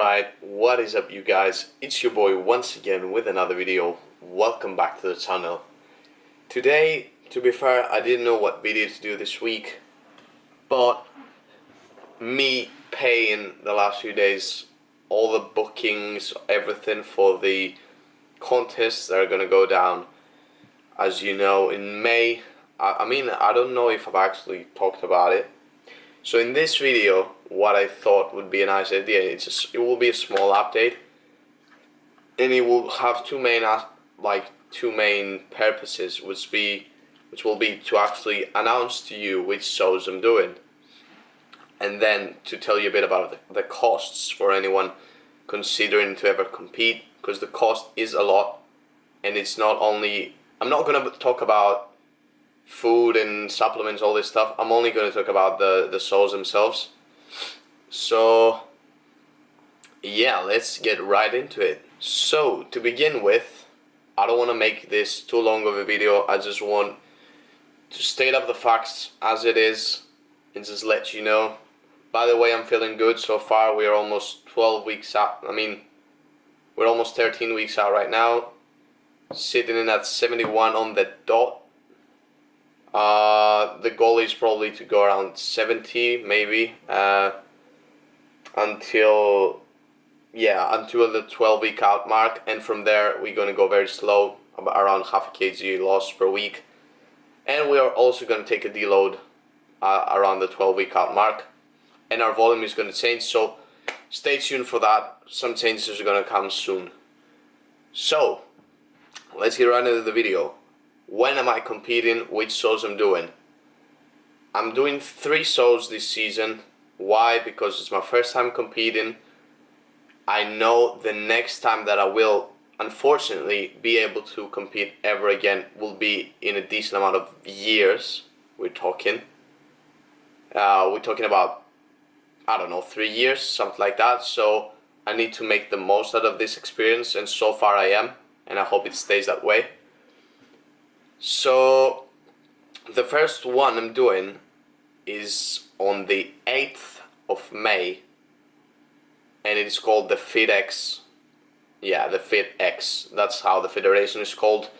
Alright, what is up you guys? It's your boy once again with another video. Welcome back to the channel. Today, to be fair, I didn't know what video to do this week, but me paying the last few days all the bookings, everything for the contests that are gonna go down, as you know, in May. I don't know if I've actually talked about it. So in this video, what I thought would be a nice idea, it will be a small update, and it will have two main purposes, which will be to actually announce to you which shows I'm doing, and then to tell you a bit about the costs for anyone considering to ever compete, because the cost is a lot, and it's not only, I'm not gonna talk about food and supplements, all this stuff. I'm only going to talk about the shows themselves. So yeah, let's get right into it. So to begin with, I don't want to make this too long of a video. I just want to state up the facts as it is and just let you know. By the way, I'm feeling good so far. We are almost 12 weeks out. We're almost 13 weeks out right now, sitting in at 71 on the dot. The goal is probably to go around 70 maybe until the 12-week out mark, and from there we're going to go very slow, about around half a kg loss per week, and we are also going to take a deload around the 12-week out mark, and our volume is going to change, so stay tuned for that. Some changes are going to come soon. So let's get right into the video. When am I competing? Which shows I'm doing? I'm doing 3 shows this season. Why? Because it's my first time competing. I know the next time that I will, unfortunately, be able to compete ever again will be in a decent amount of years. We're talking about, I don't know, 3 years, something like that. So I need to make the most out of this experience, and so far I am, and I hope it stays that way. So the first one I'm doing is on the 8th of May, and it is called the FitX. Yeah, the FitX. That's how the federation is called.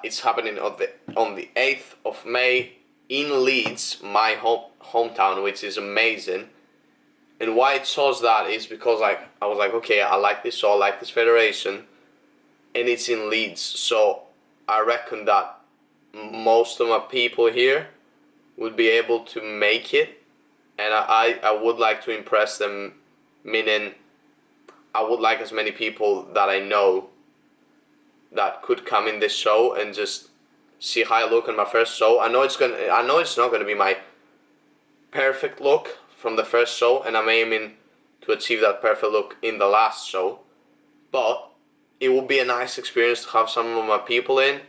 It's happening on the 8th of May in Leeds, my hometown, which is amazing. And why it shows that is because I was like, okay, I like this show, I like this federation, and it's in Leeds, so I reckon that most of my people here would be able to make it, and I would like to impress them, meaning I would like as many people that I know that could come in this show and just see how I look in my first show. I know it's not gonna be my perfect look from the first show, and I'm aiming to achieve that perfect look in the last show, but it will be a nice experience to have some of my people in,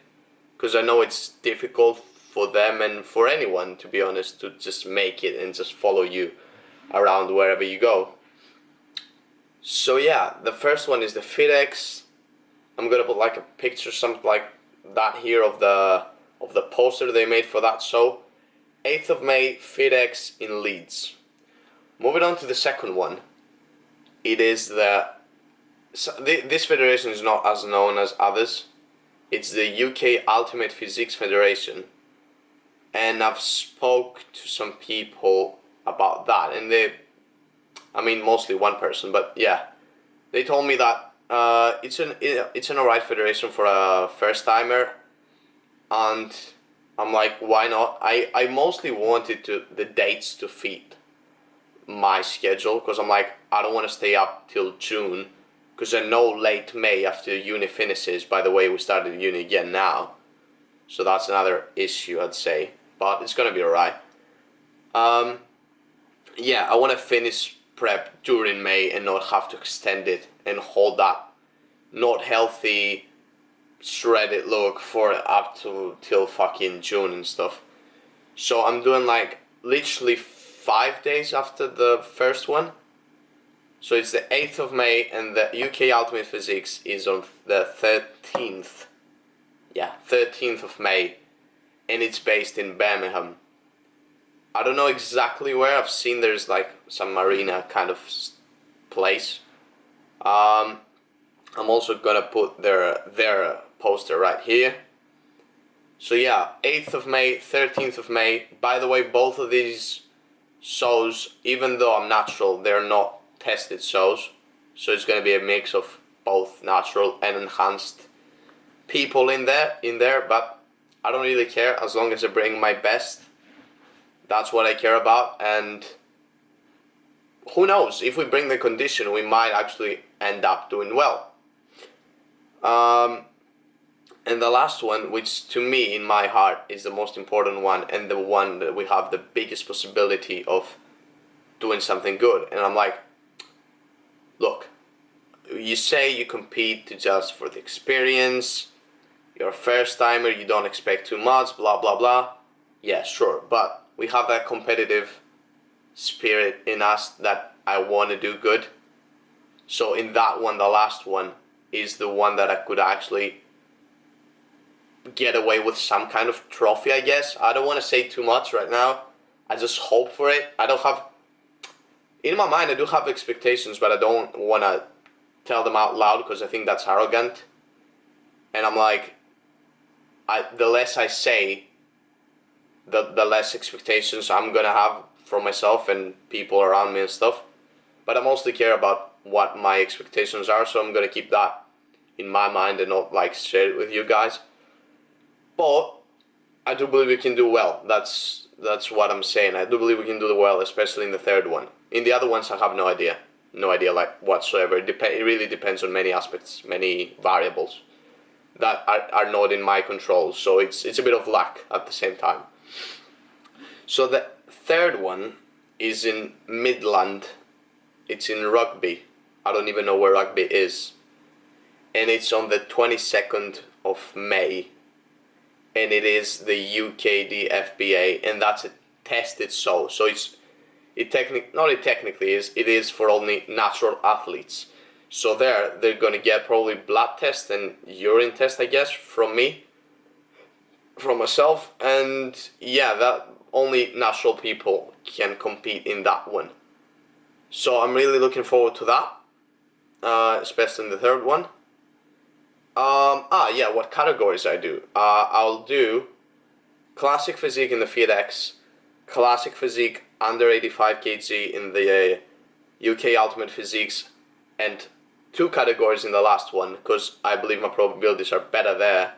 because I know it's difficult for them and for anyone, to be honest, to just make it and just follow you around wherever you go. So yeah, the first one is the FitX. I'm gonna put like a picture, something like that here of the poster they made for that show. 8th of May, FitX in Leeds. Moving on to the second one. It is this federation is not as known as others. It's the UK Ultimate Physiques Federation, and I've spoke to some people about that, and mostly one person, but yeah, they told me that it's an alright federation for a first timer, and I'm like, why not? I mostly wanted the dates to fit my schedule, because I'm like, I don't want to stay up till June, because I know late May after uni finishes. By the way, we started uni again now, so that's another issue, I'd say, but it's gonna be alright. Yeah, I want to finish prep during May and not have to extend it and hold that not healthy shredded look for up till fucking June and stuff. So I'm doing like literally 5 days after the first one. So it's the 8th of May, and the UK Ultimate Physiques is on the 13th. Yeah, 13th of May, and it's based in Birmingham. I don't know exactly where. I've seen there's like some marina kind of place. I'm also gonna put their poster right here. So yeah, 8th of May, 13th of May. By the way, both of these shows, even though I'm natural, they're not tested shows. So it's gonna be a mix of both natural and enhanced people in there, but I don't really care as long as I bring my best. That's what I care about, and who knows, if we bring the condition, we might actually end up doing well. And the last one, which to me in my heart is the most important one and the one that we have the biggest possibility of doing something good. And I'm like, look, you say you compete to just for the experience, you're a first timer, you don't expect too much, blah blah blah. Yeah, sure, but we have that competitive spirit in us that I want to do good. So in that one, the last one is the one that I could actually get away with some kind of trophy, I guess. I don't want to say too much right now. I just hope for it. I don't have, in my mind I do have expectations, but I don't want to tell them out loud because I think that's arrogant. And I'm like, the less I say, the less expectations I'm gonna have for myself and people around me and stuff. But I mostly care about what my expectations are, so I'm gonna keep that in my mind and not like share it with you guys. But I do believe we can do well. That's what I'm saying. I do believe we can do well, especially in the third one. In the other ones, I have no idea like whatsoever. It really depends on many aspects, many variables that are not in my control. So it's a bit of luck at the same time. So the third one is in Midland. It's in Rugby. I don't even know where Rugby is. And it's on the 22nd of May. And it is the UKD FBA, and that's a tested show. So it technically is for only natural athletes. So they're gonna get probably blood test and urine test, I guess, from me, from myself, and yeah, that only natural people can compete in that one. So I'm really looking forward to that, especially in the third one. Yeah, what categories I do? I'll do classic physique in the FitX, classic physique under 85 kg in the UK Ultimate Physiques, and 2 categories in the last one because I believe my probabilities are better there.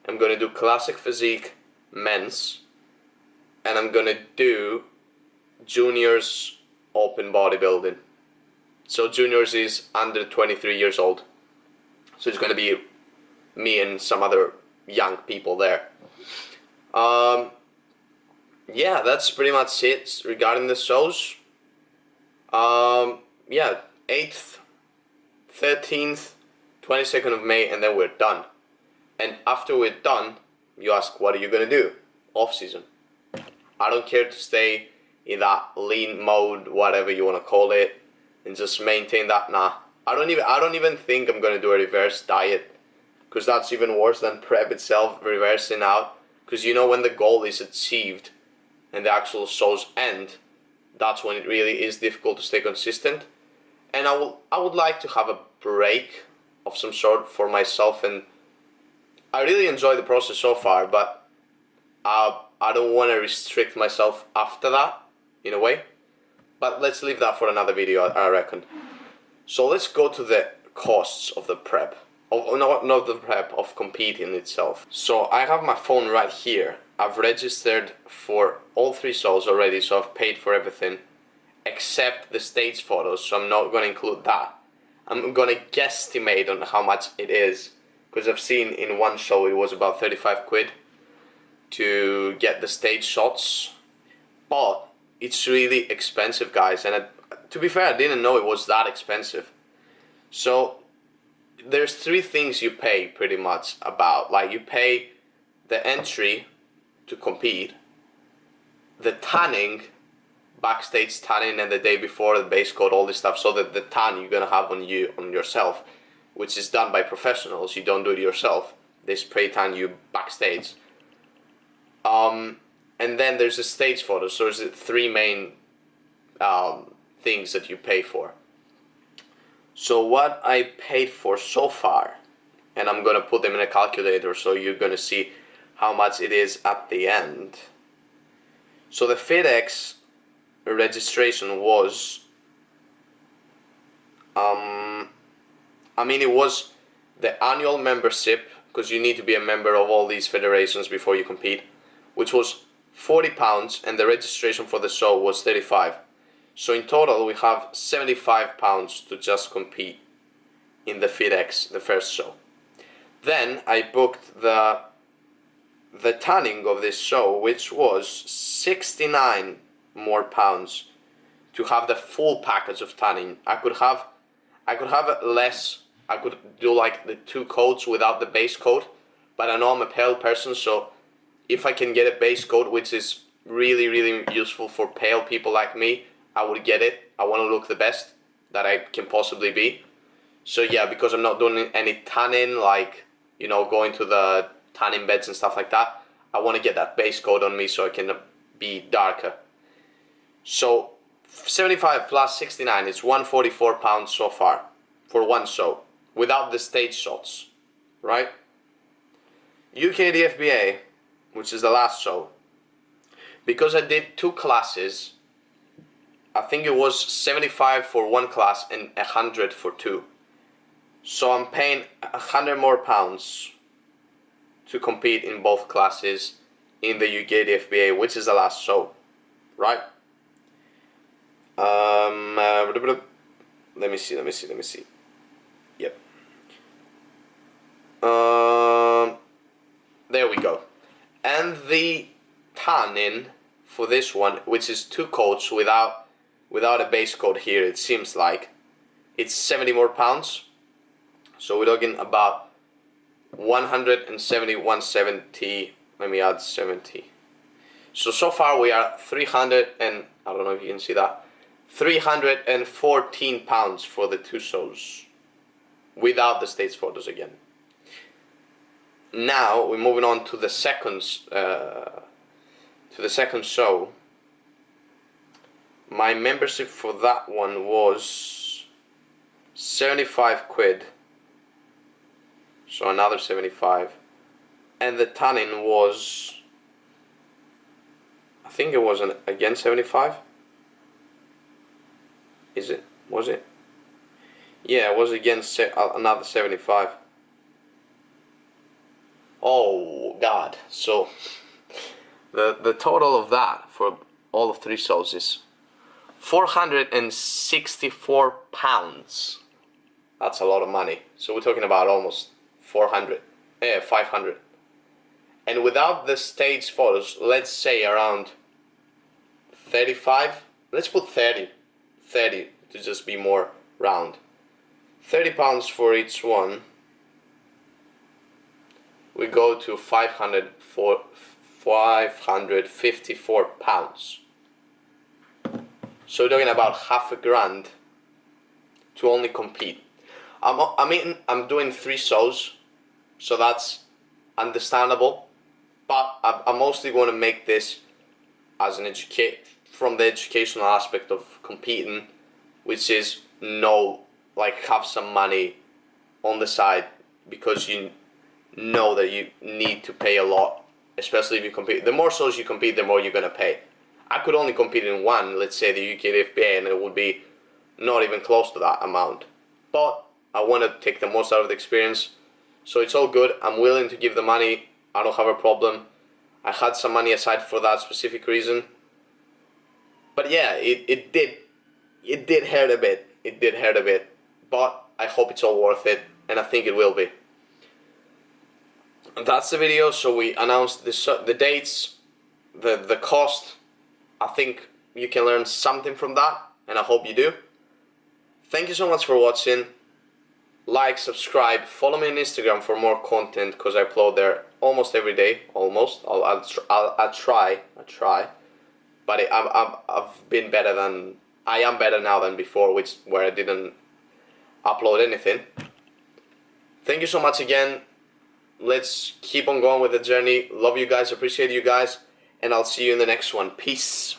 I'm gonna do classic physique men's, and I'm gonna do juniors open bodybuilding. So juniors is under 23 years old. So it's gonna be me and some other young people there. Yeah, that's pretty much it regarding the shows. Yeah, 8th, 13th, 22nd of May, and then we're done. And after we're done, you ask, what are you gonna do? Off season. I don't care to stay in that lean mode, whatever you wanna call it, and just maintain that. Nah, I don't even think I'm gonna do a reverse diet, because that's even worse than prep itself, reversing out. Because you know, when the goal is achieved and the actual shows end, that's when it really is difficult to stay consistent. And I would like to have a break of some sort for myself, and I really enjoy the process so far, but I don't want to restrict myself after that, in a way. But let's leave that for another video, I reckon. So let's go to the costs of the prep. Not the prep, of competing itself. So I have my phone right here. I've registered for all 3 shows already, so I've paid for everything except the stage photos, so I'm not going to include that. I'm going to guesstimate on how much it is, because I've seen in one show it was about 35 quid to get the stage shots, but it's really expensive, guys, and to be fair, I didn't know it was that expensive. So there's 3 things you pay pretty much about. Like, you pay the entry to compete, the tanning, backstage tanning, and the day before the base coat, all this stuff, so that the tan you're gonna have on yourself, which is done by professionals. You don't do it yourself. They spray tan you backstage. And then there's a stage photo. So there's 3 main things that you pay for. So what I paid for so far, and I'm gonna put them in a calculator so you're gonna see how much it is at the end. So the FitX registration was, it was the annual membership, because you need to be a member of all these federations before you compete, which was £40, and the registration for the show was 35. So in total we have £75 to just compete in the FitX, the first show. Then I booked the tanning of this show, which was 69 more pounds to have the full package of tanning. I could have less. I could do like the 2 coats without the base coat, but I know I'm a pale person, so if I can get a base coat, which is really, really useful for pale people like me, I would get it. I want to look the best that I can possibly be. So yeah, because I'm not doing any tanning, like, going to the tanning beds and stuff like that, I want to get that base coat on me so I can be darker. So 75 plus 69 is £144 so far for one show, without the stage shots, right? UKDFBA, which is the last show, because I did 2 classes, I think it was 75 for one class and 100 for 2. So I'm paying 100 more pounds to compete in both classes in the UKDFBA, which is the last show, right? Let me see. Yep. There we go. And the tanning for this one, which is 2 coats without a base coat here, it seems like it's 70 more pounds. So we're talking about 170, 170. Let me add 70. So far we are 300 and I don't know if you can see that, 314 pounds for the 2 shows, without the stage photos again. Now we're moving on to the second show. My membership for that one was 75 quid. So another 75. And the tanning was, I think it was again 75. Is it? Was it? Yeah, it was again another 75. Oh God! So the total of that for all of 3 shows is £464. That's a lot of money. So we're talking about almost 500. And without the stage photos, let's say around 35. Let's put 30 to just be more round. £30 for each one. We go to £554. So we're talking about half a grand to only compete. I'm doing 3 shows, so that's understandable. But I'm mostly going to make this as from the educational aspect of competing, which is have some money on the side, because you know that you need to pay a lot, especially if you compete. The more shows you compete, the more you're gonna pay. I could only compete in one, let's say the UKDFBA, and it would be not even close to that amount. But I want to take the most out of the experience, so it's all good. I'm willing to give the money. I don't have a problem. I had some money aside for that specific reason. But yeah, it did hurt a bit. It did hurt a bit. But I hope it's all worth it, and I think it will be. That's the video. So we announced the dates, the cost. I think you can learn something from that, and I hope you do. Thank you so much for watching. Like, subscribe, follow me on Instagram for more content, because I upload there almost every day. Almost. I'll try. But I am better now than before, where I didn't upload anything. Thank you so much again. Let's keep on going with the journey. Love you guys, appreciate you guys, and I'll see you in the next one. Peace.